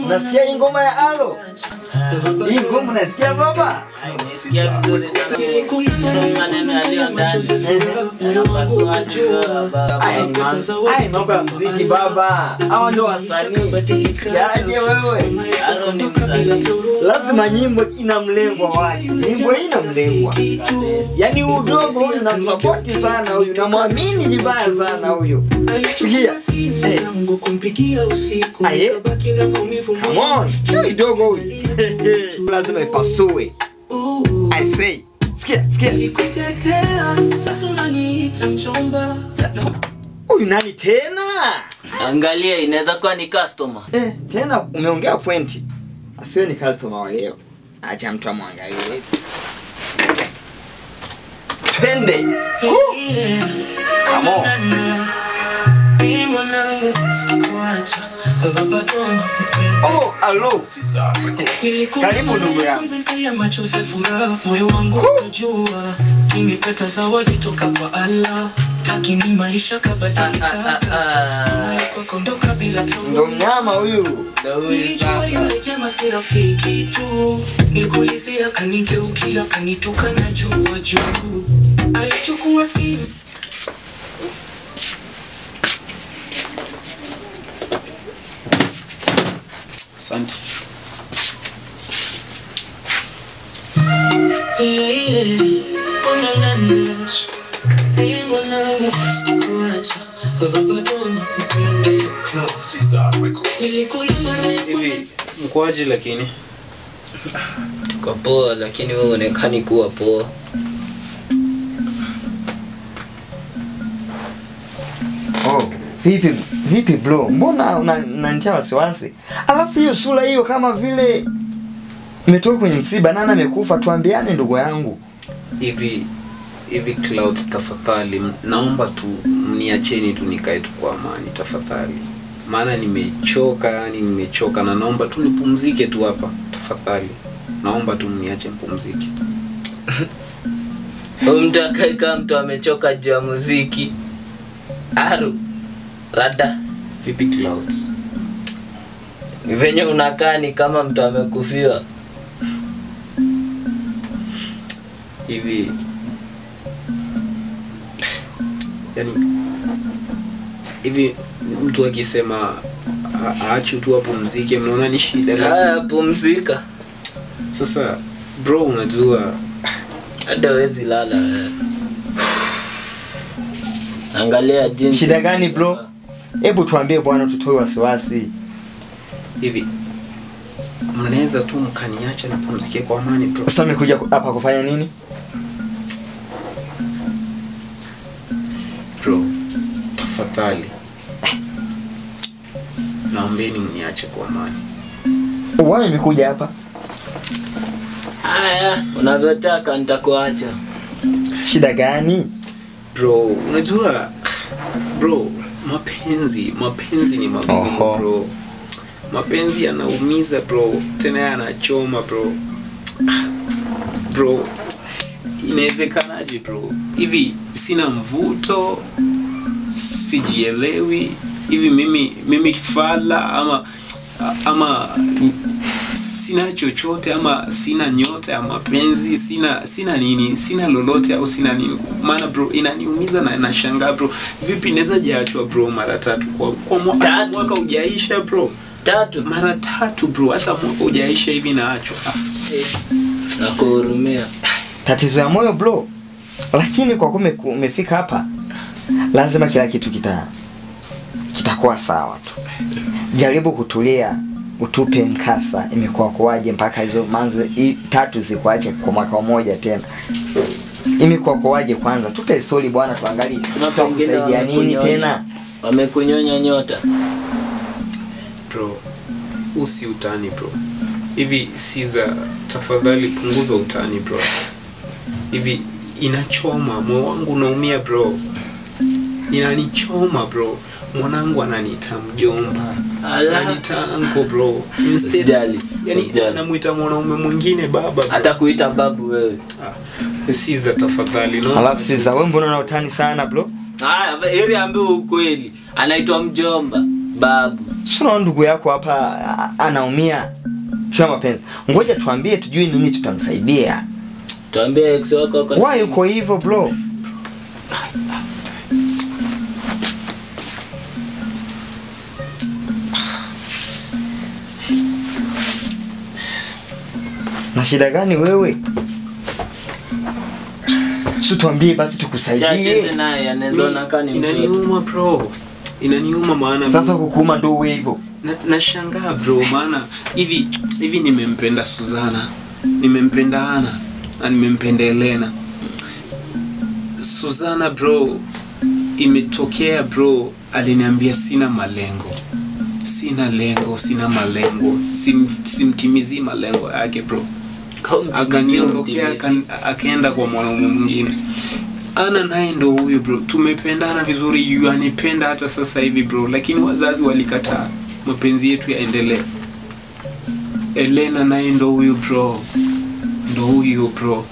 Unasikia hii ngoma ya Alo? Hii ngoma unasikia baba? Nisikia vizuri sana. Maneno yaliyo ndani. Ai mambo ya muziki baba. Hao ndio wasanii. Yaani wewe. Alo ni msanii. Lazima nyimbo ina mlengwa wake. Nyimbo ina mlengwa. Yaani udogo huyu namsupport sana huyu. Namwamini vibaya sana huyu. Sikia. Kumpigia usiku kabaki na maumivu. Come on. Kidogo huyu. Lazima ipasue. I say. Sikia. Nikutetea sasa unaniita mchomba. Huyu nani tena? Angalia inaweza kuwa ni customer. Tena umeongea pointi. Asiwe ni customer wa leo. Acha mtu amwangalie. Twende. Come on. Oh, alo. Karibu ndugu yangu. Moyo wangu unajua nimepata zawadi toka kwa Allah, lakini maisha kabadilika. Kuondoka bila tamaa. Ndo mnyama huyu. Nilijua si rafiki tu. Nilikulizia kanigeukia kanitoka na juu kwa juu. Alichukua simu. Asante. Hivi mkoaje lakini? Tuko poa lakini wewe unaonekana kuwa poa. Oh, vipi bro? Mbona unanitia wasiwasi? Alafu hiyo sura hiyo kama vile umetoka kwenye msiba, nani amekufa? Tuambiane ndugu yangu. Hivi Clouds tafadhali, naomba tu mniacheni tu nikae tu kwa amani tafadhali. Maana nimechoka na naomba tu nipumzike tu hapa tafadhali. Naomba tu mniache mpumzike. Mtu akaika mtu amechoka juu ya muziki. Aru. Rada. Vipi Clouds? Venye unakaa ni kama mtu amekufiwa. Hivi mtu akisema aache tu apumzike, mnaona ni shida? Pumzika. Sasa bro, unajua hata wezi lala. Angalia jinsi. Shida gani bro? Hebu tuambie bwana, tutoe wasiwasi. Hivi mnaweza tu mkaniacha na pumzike kwa amani bro? Sasa umekuja hapa kufanya nini? Bro, tafadhali. Naombeni mniache kwa amani. Wewe umekuja hapa? Haya, unavyotaka nitakuacha. Shida gani? Bro, unajua bro, mapenzi ni magumu bro. Mapenzi yanaumiza bro, tena yanachoma bro. Bro, inawezekanaje bro? Hivi sina mvuto, sijielewi. Hivi mimi kifala ama sina chochote, ama sina nyota ya mapenzi, sina nini, sina lolote au sina nini. Maana bro inaniumiza na nashangaa bro, vipi naweza jiachwa bro mara 3 kwa mwaka hujaisha bro? 3 mara 3 bro, hata mwaka hujaisha hivi naachwa. Nakuhurumia. Tatizo ya moyo bro. Lakini kwa kuwa umefika hapa, lazima kila kitu kitakuwa sawa tu. Jaribu kutulia, utupe mkasa imekuwa kwaje mpaka hizo manze 3 zikuache kwa mwaka mmoja tena. Imekuwa kwaje kwanza? Tupe story bwana, tuangalie tunakusaidia nini tena. Wamekunyonya nyota. Bro, usiutani bro. Hivi Siza, tafadhali punguza utani bro. Hivi inachoma, moyo wangu unaumia bro. Inanichoma bro. Mwanangu ananiita mjomba. Ananiita uncle bro. Instead yani anamuita mwanaume mwingine baba. Hata kuita babu wewe. Siza tafadhali no. Alafu Siza, wewe mbona una utani sana bro? Haya, heri ambe ukweli. Anaitwa mjomba, babu. Sio ndugu yako hapa anaumia. Sio mapenzi. Ngoja tuambie tujue nini tutamsaidia. Tuambie ex wako kwa. Why uko hivyo bro? Na shida gani wewe? Sio tuambie basi tukusaidie. Chache naye anazoona kani mtoto. Inaniuma bro. Inaniuma maana Sasa kukuma ndo hivyo. Nashangaa bro maana hivi nimempenda Suzana. Nimempenda Ana na nimempenda Elena. Suzana bro imetokea bro aliniambia sina malengo. Sina lengo, sina malengo. Simtimizi malengo yake bro. Akaniondokea akaenda kwa mwanaume mwingine. Ana naye ndo huyo bro. Tumependana vizuri, yanipenda hata sasa hivi bro, lakini wazazi walikataa mapenzi yetu yaendelee. Elena naye ndo huyo bro. Ndo huyo bro.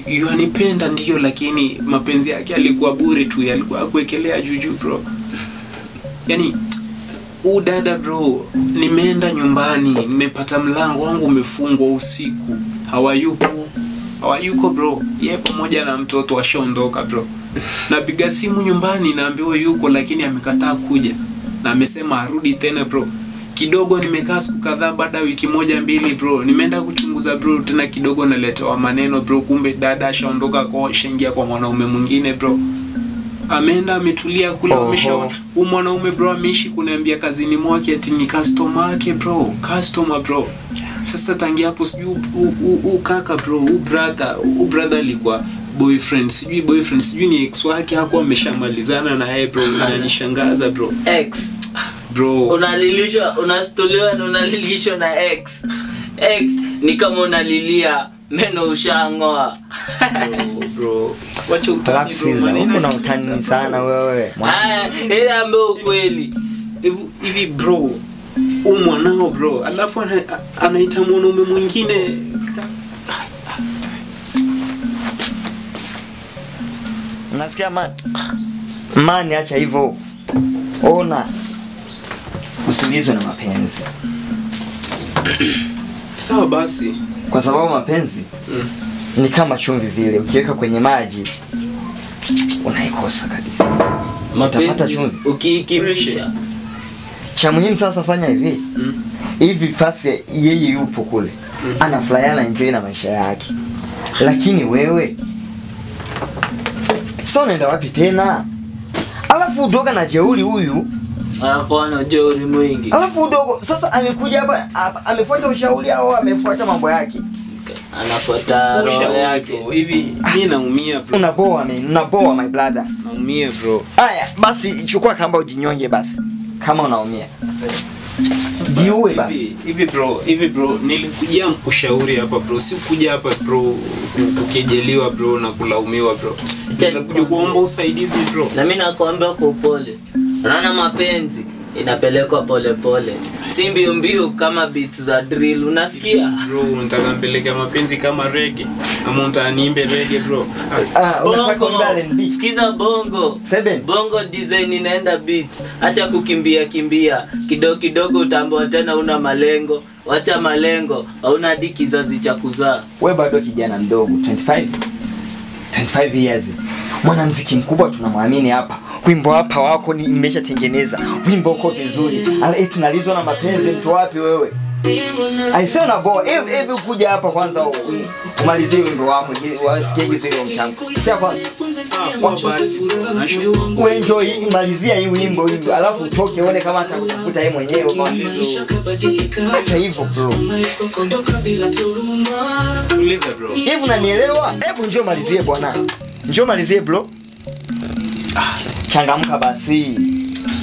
Yanipenda ndio, lakini mapenzi yake alikuwa bure tu, yalikuwa kuekelea juju bro. Yani dada bro, nimeenda nyumbani, nimepata mlango wangu umefungwa usiku. Hawayuko bro. Yeye pamoja na mtoto washaondoka bro. Napiga simu nyumbani naambiwa yuko, lakini amekataa kuja. Na amesema arudi tena bro. Kidogo nimekaa siku kadhaa, baada ya wiki moja mbili bro, nimeenda kuchunguza bro, tena kidogo naletewa maneno bro, kumbe dada ashaondoka kwa shengia kwa mwanaume mwingine bro. Ameenda ametulia kule, ameshaona mwanaume bro ameishi kuniambia kazini mwake ati ni customer yake bro, customer bro. Sasa tangia hapo sijui kaka bro, brother alikuwa boyfriend, sijui ni ex wake, hakuwa ameshamalizana na yeye bro. Inanishangaza bro. Ex bro, unastolewa na unalilishwa na ex. Ex ni kama unalilia meno ushangoa. bro. Wacha utani bro, maneno na utani sana wewe. Ile ambaye ukweli. Hivi bro, mwanao bro, alafu anaita mwanaume mwingine. Unasikia man, acha hivyo. Ona. Usilizwe na mapenzi. Sawa basi. Kwa sababu mapenzi ni kama chumvi vile, ukiweka kwenye maji unaikosa kabisa. Utapata chumvi ukiikimisha. Cha muhimu sasa fanya hivi. Hivi fasi yeye yupo kule. Anafurahia na enjoy na maisha yake. Lakini wewe sasa unaenda wapi tena? Alafu udoga na jeuri huyu. Hapana, jeuri mwingi. Alafu udogo sasa amekuja hapa amefuata ushauri au amefuata mambo yake? Anafuata roho yake. Hivi mimi naumia bro. Unaboa my brother. Naumia bro. Haya, basi chukua kamba ujinyonge basi. Kama unaumia. Jiue basi. Hivi bro, nilikujia mkushauri hapa bro. Si kuja hapa bro kukejeliwa bro na kulaumiwa bro. Nilikuja kuomba usaidizi bro. Na mimi nakuambia kwa upole. Unaona mapenzi inapelekwa pole pole. Si mbio kama beats za drill, unasikia? Bro, unataka mpeleke mapenzi kama reggae? Ama unataniimbe reggae bro? Unataka mbele. Sikiza bongo. Bongo design inaenda beats. Acha kukimbia. Kidogo utaambiwa tena una malengo. Wacha malengo, hauna hadi kizazi cha kuzaa. Wewe bado kijana mdogo, 25 years. Mwanamuziki mkubwa tunamwamini hapa. Wimbo hapa wako nimeshatengeneza. Wimbo uko vizuri. Tunalizwa na mapenzi, mtu wapi wewe? Aisee na bo, hebu kuja hapa kwanza umalizie wimbo wako. Wasikie hizo mchango. Sasa kwanza enjoy, malizia hii wimbo alafu utoke uone kama atakutafuta yeye mwenyewe kwa hata hivyo bro. Uliza bro. Hebu unanielewa? Hebu njoo malizie bwana. Njoo malizie bro. Changamka basi.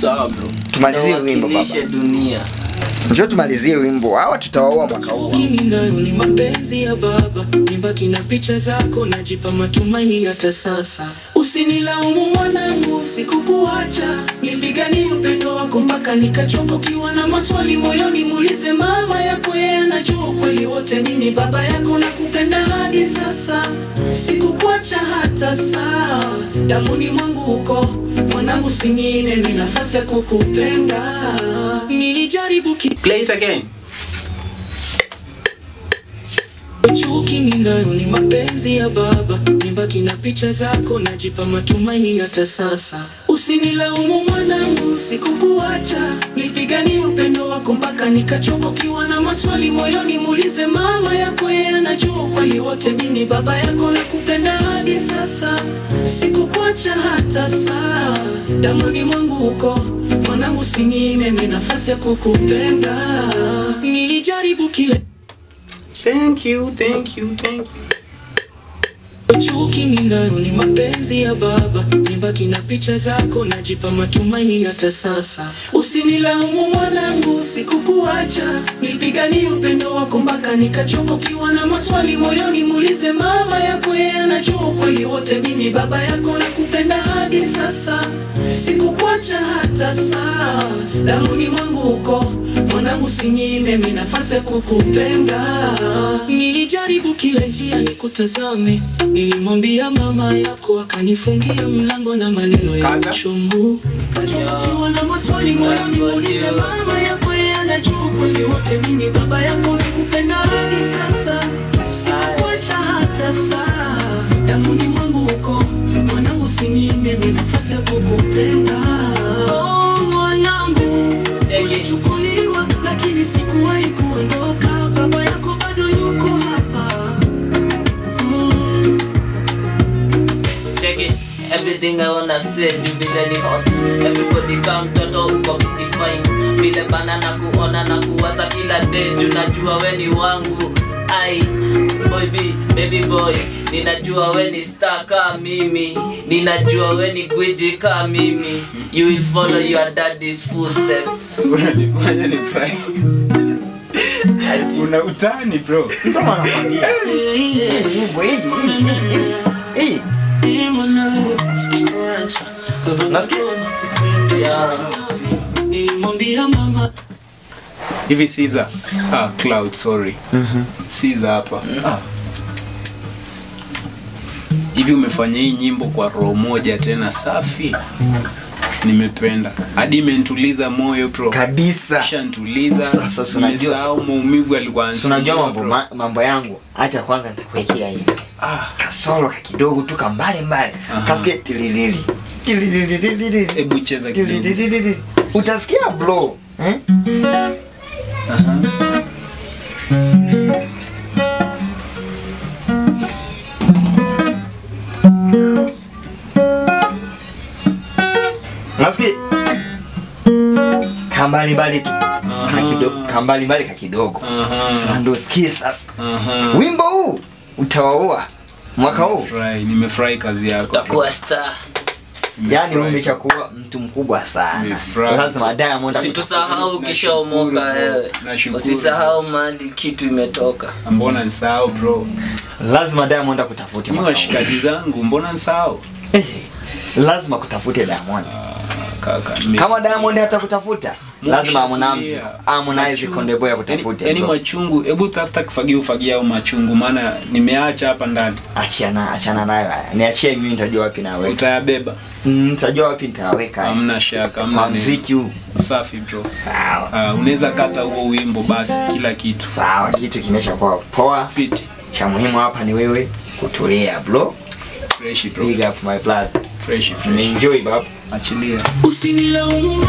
Sawa bro. Tumalizie wimbo baba. Dunia. Njoo tumalizie wimbo. Hawa tutawaoa mwaka huu. Ni mapenzi ya baba. Nibaki na picha zako, najipa matumaini hata sasa. Usinilaumu mwanangu, sikukuacha. Nipiganie upendo wako mpaka mpaka nikachoka. Ukiwa na maswali moyoni muulize mama yako, yeye anajua kweli wote. Mimi baba yako nakupenda hadi sasa, sikukuacha hata saa. Damoni mwangu uko mwanangu, sinyime mimi nafasi ya kukupenda. Nilijaribu Play it again. Chuki ninayo ni mapenzi ya baba, nibaki na picha zako, najipa matumaini hata sasa. Usinilaumu mwanangu, sikukuacha, nipiganie upendo wako mpaka nikachoka. Ukiwa na maswali moyoni muulize mama yako, yeye anajua kweli wote. Mimi baba yako nakupenda hadi sasa, sikukuacha hata saa. Damoni mwangu uko mwanangu, sinyime mimi nafasi ya kukupenda. Nilijaribu kile. Thank you. Chuki ninayo ni mapenzi ya baba, nibaki na picha zako, najipa matumaini hata sasa. Usinilaumu mwanangu, sikukuacha, nipiganie upendo wako mpaka nikachoka. Ukiwa na maswali moyoni muulize mama yako, yeye anajua kweli wote. Mimi baba yako nakupenda hadi sasa, sikukuacha hata saa. Damoni mwangu uko mwanangu, sinyime mimi nafasi ya kukupenda. Nilijaribu kila njia nikutazame, nilimwambia mama yako akanifungia mlango na maneno ya uchungu. Ukiwa na maswali moyoni muulize mama yako, yeye anajua kweli wote. Mimi baba yako nakupenda hadi sasa, sikukuacha hata saa. Damoni mwangu uko mwanangu, sinyime mimi nafasi ya kukupenda. Oh mwanangu, ulichukuliwa lakini sikuwahi kuondoka. Baba yako bado yuko hapa. Check it. Everything I wanna say, do be ready hot. Everybody come toto uko 55. Vile bana na kuona na kuwaza kila day. Unajua we ni wangu. Ai, boy B, baby boy. Ninajua we ni star ka mimi. Ninajua we ni gwiji ka mimi. You will follow your daddy's footsteps. Unanifanya ni fry. Una utani bro. Kama nakwambia. Mwanangu, sikukuacha. Nasikia? Nilimwambia mama. Hivi Caesar. Cloud, sorry. Caesar hapa. Hivi umefanya hii nyimbo kwa roho moja tena safi. Nimependa. Hadi imenituliza moyo bro. Kabisa. Shantuliza. Sasa unajua maumivu alikuwa ansi. Unajua mambo yangu. Acha kwanza nitakuwekea hivi. Kasolo kidogo tu mbali. Kasikia tililili. Hebu cheza kidogo. Utasikia bro. Nasikia kambali tu. Kambali kidogo. Sasa ndo sikie sasa. Wimbo huu utawaua mwaka huu. Nimefurahi kazi yako. Utakuwa star. Yani umeshakuwa mtu mkubwa sana. Lazima Diamond usitusahau kisha omoka wewe. Usisahau mali kitu imetoka. Mbona nisahau bro? Lazima Diamond akutafute. Ni washikaji zangu, mbona nisahau? Lazima kutafute Diamond. Kama Diamond hatakutafuta, lazima Harmonize Konde Boy akutafute. Yaani machungu, hebu tafuta kifagio ufagia au machungu, maana nimeacha hapa ndani. Achana nayo. Niachie mimi, nitajua wapi na wewe. Utayabeba. Nitajua wapi nitaweka. Hamna shaka, hamna muziki huu. Safi bro. Sawa. Unaweza kata huo wimbo basi kila kitu. Sawa, kitu kimeshakuwa poa. Fit. Cha muhimu hapa ni wewe kutulia bro. Fresh bro. Big up my brother. Fresh. Enjoy baba. Usinilaumu.